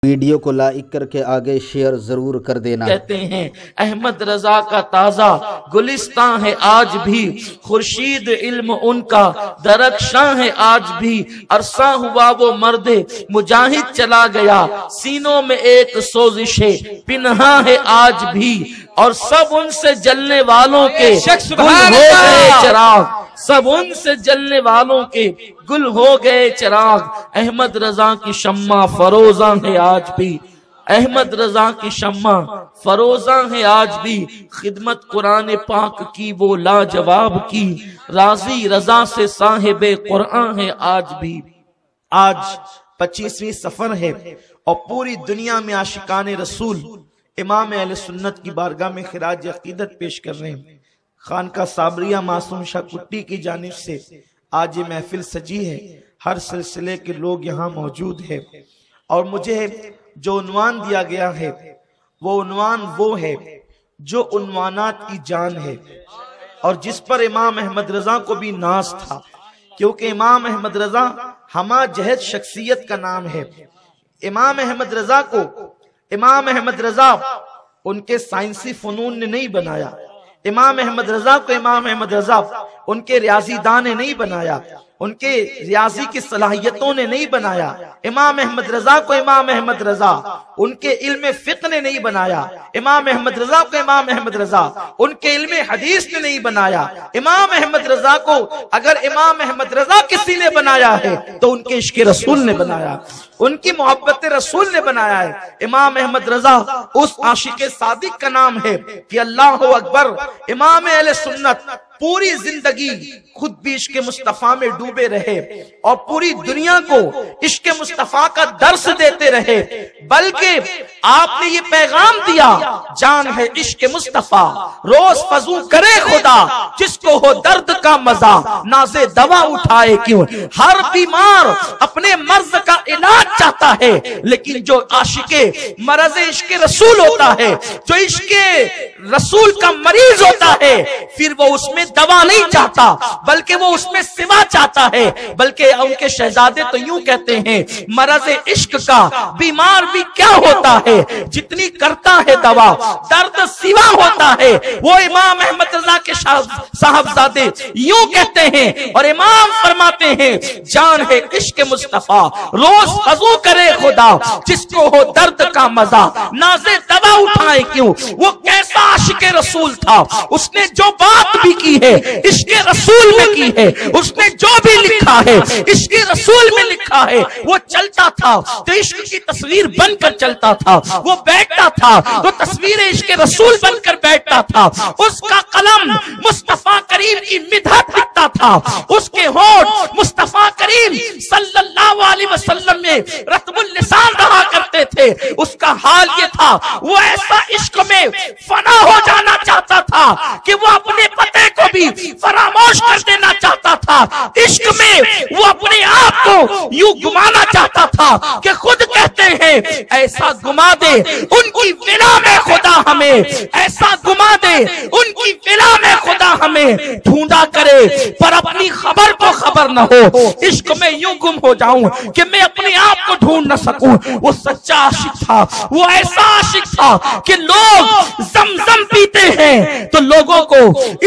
Video کو like کر کے آگے شیئر ضرور کر دینا۔ کہتے ہیں احمد رضا کا تازہ گلستان ہے آج بھی، خورشید علم ان کا درخشاں ہے آج بھی، عرصہ ہوا وہ مرد مجاہد چلا گیا، سینوں میں ایک سوزش پنہا ہے آج بھی، اور سب ان سے جلنے والوں کے گل ہو گئے چراغ، سب ان سے جلنے والوں کے گل ہو گئے چراغ، احمد رضا کی شمع فروزاں ہے آج بھی، احمد رضا کی شمع فروزاں ہے آج بھی، خدمت قرآن پاک کی وہ لاجواب کی، راضی رضا سے صاحب قرآن ہے آج بھی۔ آج 25ویں سفر ہے اور پوری دنیا میں عاشقان رسول امام اہل سنت کی بارگاہ میں خراج عقیدت پیش کر رہے ہیں۔ خانقاہ صابریہ معصوم شاہ کٹی کی جانب سے آج یہ محفل سجی ہے، ہر سلسلے کے لوگ یہاں موجود ہیں، اور مجھے جو عنوان دیا گیا ہے وہ عنوان وہ ہے جو عنوانات کی جان ہے، اور جس پر امام احمد رضا کو بھی ناز تھا، کیونکہ امام احمد رضا ہمہ جہت شخصیت کا نام ہے۔ امام احمد رضا کو امام احمد رضا ان کے سائنسی فنون نے نہیں بنایا، امام احمد رضا کو امام احمد رضا ان کے ریاضی دان نے نہیں بنایا، ان کے ریاضی کی صلاحیتوں نے نہیں بنایا، امام احمد رضا کو امام احمد رضا ان کے علم فقہ نے نہیں بنایا، امام احمد رضا کو امام احمد رضا ان کے علم حدیث نے نہیں بنایا، امام احمد رضا کو اگر امام احمد رضا کسی نے بنایا ہے تو ان کے عشق رسول نے بنایا، ان کی محبت رسول نے بنایا ہے۔ امام احمد رضا اس عاشق صادق کا نام ہے کہ اللہ اکبر، امام اہل سنت پوری زندگی خود بھی عشق مصطفیٰ میں ڈوبے رہے اور پوری دنیا کو عشق مصطفیٰ کا درس دیتے رہے، بلکہ آپ نے یہ پیغام دیا، جان ہے عشق مصطفیٰ روز فضو کرے خدا، جس کو ہو درد کا مزہ ناز دوا اٹھائے کیوں۔ ہر بیمار اپنے مرض کا علاج چاہتا ہے، لیکن جو عاشق مرض عشق رسول ہوتا ہے، جو عشق رسول کا مریض ہوتا ہے، پھر وہ اس میں دوا نہیں چاہتا بلکہ وہ اس میں سوا چاہتا ہے۔ بلکہ ان کے شہزادے تو یوں کہتے ہیں، مرض عشق کا بیمار بھی کیا ہوتا ہے، جتنی کرتا ہے دوا درد سوا ہوتا ہے۔ وہ امام احمد رضا کے صاحبزادے یوں کہتے ہیں، اور امام فرماتے ہیں، جان ہے عشق مصطفیٰ روز فضو کرے خدا، جس کو ہو درد کا مزہ ناز دوا اٹھائے کیوں۔ وہ کیسا عاشق رسول تھا، اس نے جو بات بھی کی ہے عشق رسول میں کی ہے، اس نے جو بھی لکھا ہے عشق رسول میں لکھا ہے۔ وہ چلتا تھا تو عشق کی تصویر بن کر چلتا تھا، وہ بیٹھتا تھا تو تصویر عشق رسول بن کر بیٹھتا تھا، اس کا قلم مصطفیٰ کریم کی مدحت لکھتا تھا، اس کے ہونٹ مصطفیٰ کریم صلی اللہ علیہ وسلم میں رطب اللسان رہا کرتے تھے۔ اس کا حال یہ تھا، وہ ایسا عشق میں فنا ہو جانا چاہتا تھا کہ وہ اپنے پتے کو بھی فراموش کر دینا چاہتا تھا۔ عشق میں وہ اپنے آپ کو یوں گمانا چاہتا تھا کہ خود کہتے ہیں، ایسا گما دے ان کی ولا میں خدا ہمیں، ایسا گما دے ان کی ولا میں خدا ہمیں، ڈھونڈا کرے پر اپنی خبر کو خبر نہ ہو۔ عشق میں یوں گم ہو جاؤں کہ میں اپنے آپ کو ڈھونڈ نہ سکوں۔ وہ سچا عاشق تھا، وہ ایسا عاشق تھا کہ لوگ زمزم پیتے ہیں تو لوگوں کو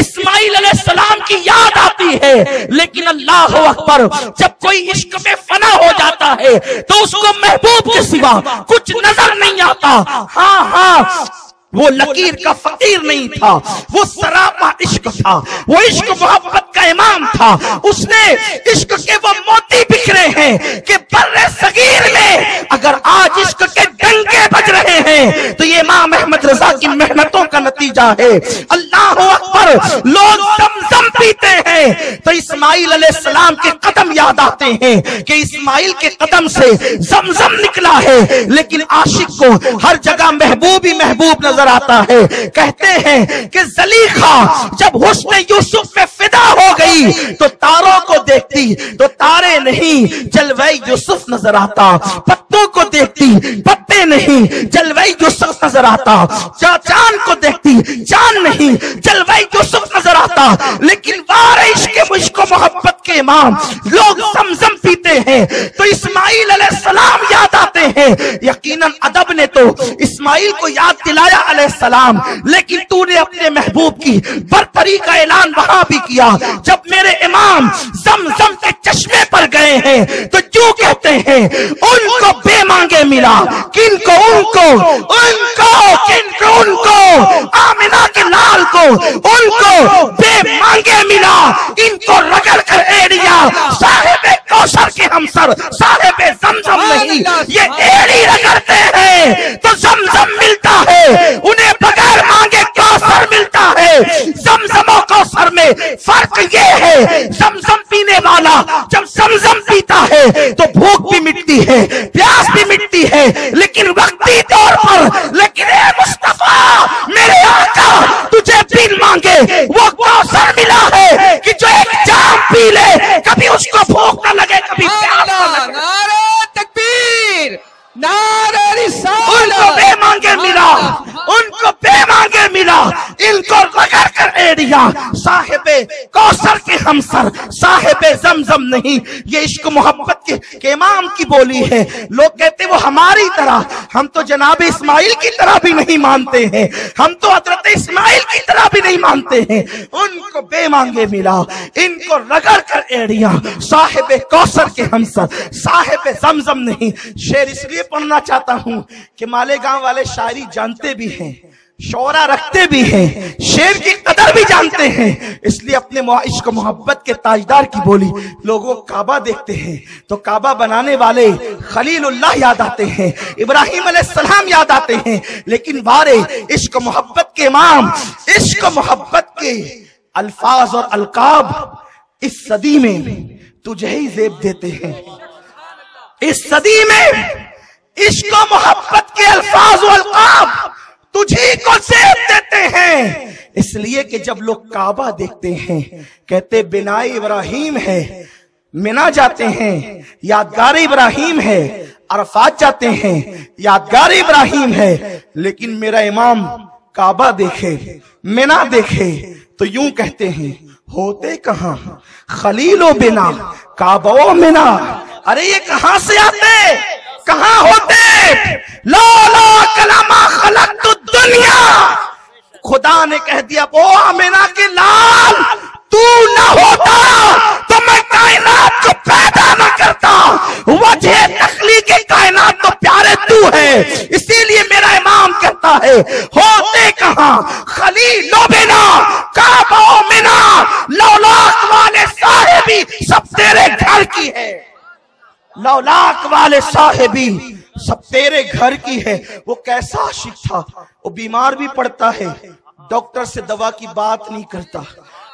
اسماعیل علیہ السلام کی یاد آتی ہے، لیکن اللہ اکبر، جب کوئی عشق میں فنا ہو جاتا ہے تو اس کو محبوب کے سوا کچھ نظر نہیں آتا۔ ہاں وہ لکیر کا فقیر نہیں تھا، وہ سراپا عشق تھا، وہ عشق محبت کا امام تھا۔ اس نے عشق کے وہ موتی بکھرے ہیں کہ بر صغیر میں اگر آج عشق کے ڈنکے بج رہے ہیں تو یہ امام احمد رضا کی محنتوں کا نتیجہ ہے۔ اللہ اکبر، لوگ زمزم پیتے ہیں تو اسماعیل علیہ السلام کے قدم یاد آتے ہیں کہ اسماعیل کے قدم سے زمزم نکلا ہے، لیکن عاشق کو ہر جگہ محبوب ہی محبوب نظر آتا ہے۔ کہتے ہیں کہ زلیخا جب حسن یوسف میں فدا ہو گئی تو تاروں کو دیکھتی تو تارے نہیں جلوہ یوسف نظر آتا، پتوں کو دیکھتی پتے دیکھتے نہیں جلوہ یوسف نظر آتا، چاند کو دیکھتی چاند نہیں جلوہ یوسف نظر آتا، لیکن وار عشق مشق و محبت کے امام لوگ زمزم پیتے ہیں تو اسماعیل علیہ السلام یاد آتے ہیں۔ یقیناً ادب نے تو اسماعیل کو یاد دلایا علیہ السلام، لیکن تو نے اپنے محبوب کی برتری کا اعلان وہاں بھی کیا۔ جب میرے امام زمزم کے چشمے پر گئے ہیں تو کیوں کہتے ہیں ان کو بے مانگے ملا، کن کو ان کو، ان کو کن کو ان کو، آمنہ کے لال کو ان کو بے مانگے ملا، ان کو رگڑ کر ایڑیا صاحب کوثر کے ہمسر صاحب زمزم نہیں، یہ ایڑی رگڑتے ہیں تو زمزم ملتا ہے، انہیں بغیر مانگے کوثر ملتا ہے۔ زمزم و کوثر میں فرق یہ ہے زمزم پینے والا جب زمزم پیتا ہے تو بھوک بھی مٹتی ہے، پیاس بھی مٹتی ہے، لیکن وقتی طور پر، لیکن اے مصطفیٰ میرے آقا تجھے بن مانگے وہ کوثر ملا ہے کہ جو ایک جام پی لے کبھی اس کو بھوک نہ لگے کبھی پیاس نہ لگے۔ نعرہ تکبیر، نعرہ رسالت، ان کو بے مانگے ملا، ان کو بے مانگے ملا، ان کو رگڑ کر ایڑیا صاحب کوثر کے ہمسر صاحب زمزم نہیں۔ یہ عشق محبت کے امام کی بولی ہے۔ لوگ کہتے وہ ہماری طرح، ہم تو جناب اسماعیل کی طرح بھی نہیں مانتے ہیں، ہم تو حضرت اسماعیل کی طرح بھی نہیں مانتے ہیں۔ ان کو بے مانگے ملا، ان کو رگڑ کر ایڑیا صاحب کوثر کے ہمسر صاحب زمزم نہیں۔ شعر اس لیے پڑھنا چاہتا ہوں کہ مالیگاؤں والے شاعری جانتے بھی ہیں، شعرا رکھتے بھی ہیں، شعر کی قدر بھی جانتے ہیں، اس لیے اپنے عشق و محبت کے تاجدار کی بولی لوگوں کعبہ دیکھتے ہیں تو کعبہ بنانے والے خلیل اللہ یاد آتے ہیں، ابراہیم علیہ السلام یاد آتے ہیں، لیکن بارے عشق و محبت کے امام عشق و محبت کے الفاظ اور القاب اس صدی میں تجھے ہی زیب دیتے ہیں۔ اس صدی میں عشق و محبت کے الفاظ و القاب تجھی کو زیب دیتے ہیں، اس لیے کہ جب لوگ کعبہ دیکھتے ہیں کہتے بنائے ابراہیم ہے، منا جاتے ہیں یادگار ابراہیم ہے، عرفات جاتے ہیں یادگار ابراہیم ہے، لیکن میرا امام کعبہ دیکھے منا دیکھے تو یوں کہتے ہیں ہوتے کہاں خلیل و بنا کعبہ و منا۔ ارے یہ کہاں سے آتے، کہاں ہوتے؟ لولا کلمہ خلقت الدنیا، خدا نے کہہ دیا وہ آمنہ کے لال تو نہ ہوتا تو میں کائنات کو پیدا نہ کرتا، وجہ تخلیق کائنات تو پیارے تو ہے، اسی لیے میرا امام کہتا ہے ہوتے کہاں خلیل و بنا کعبہ و منا، لولاک والے صاحبی سب تیرے گھر کی ہے، لولاک والے صاحبی سب تیرے گھر کی ہے۔ وہ کیسا عاشق تھا، وہ بیمار بھی پڑتا ہے ڈاکٹر سے دوا کی بات نہیں کرتا،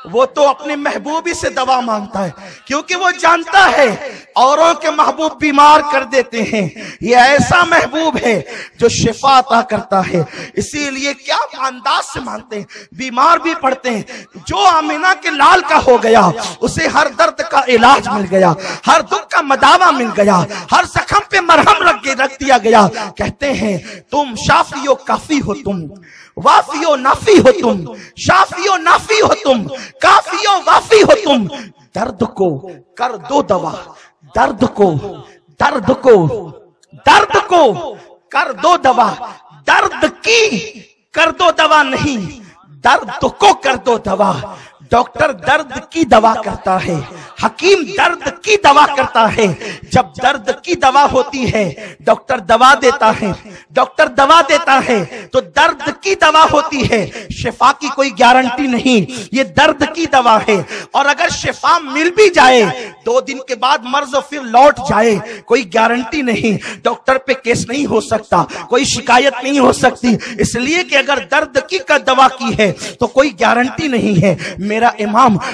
وہ تو اپنے محبوبی سے دوا مانگتا ہے، کیونکہ وہ جانتا ہے اوروں کے محبوب بیمار کر دیتے ہیں، یہ ایسا محبوب ہے جو شفا عطا کرتا ہے، اسی لیے کیا انداز سے مانتے ہیں، بیمار بھی پڑتے ہیں۔ جو آمنہ کے لال کا ہو گیا اسے ہر درد کا علاج مل گیا، ہر دکھ کا مداوا مل گیا، ہر زخم پہ مرہم رکھ دیا گیا۔ کہتے ہیں تم شافی و کافی ہو، تم وافی و نافی ہو، تم شافی و نافی ہو، تم کافی و وافی ہو، تم درد کو کر دو دوا، درد کو درد کو درد کو کر دو دوا، درد کی کر دو دوا نہیں، درد کو کر دو دوا۔ ڈاکٹر درد کی دوا کرتا ہے، حکیم درد کی دوا کرتا ہے۔ جب درد کی دوا ہوتی ہے ڈاکٹر دوا دیتا ہے، ڈاکٹر دوا دیتا ہے تو درد کی دوا ہوتی ہے، شفا کی کوئی گارنٹی نہیں، یہ درد کی دوا ہے۔ اور اگر شفا مل بھی جائے 2 دن کے بعد مرض پھر لوٹ جائے، کوئی گارنٹی نہیں، ڈاکٹر پہ کیس نہیں ہو سکتا، کوئی شکایت نہیں ہو سکتی، اس لیے کہ اگر درد کی کا دوا کی ہے تو کوئی گارنٹی نہیں ہے۔ میرا امام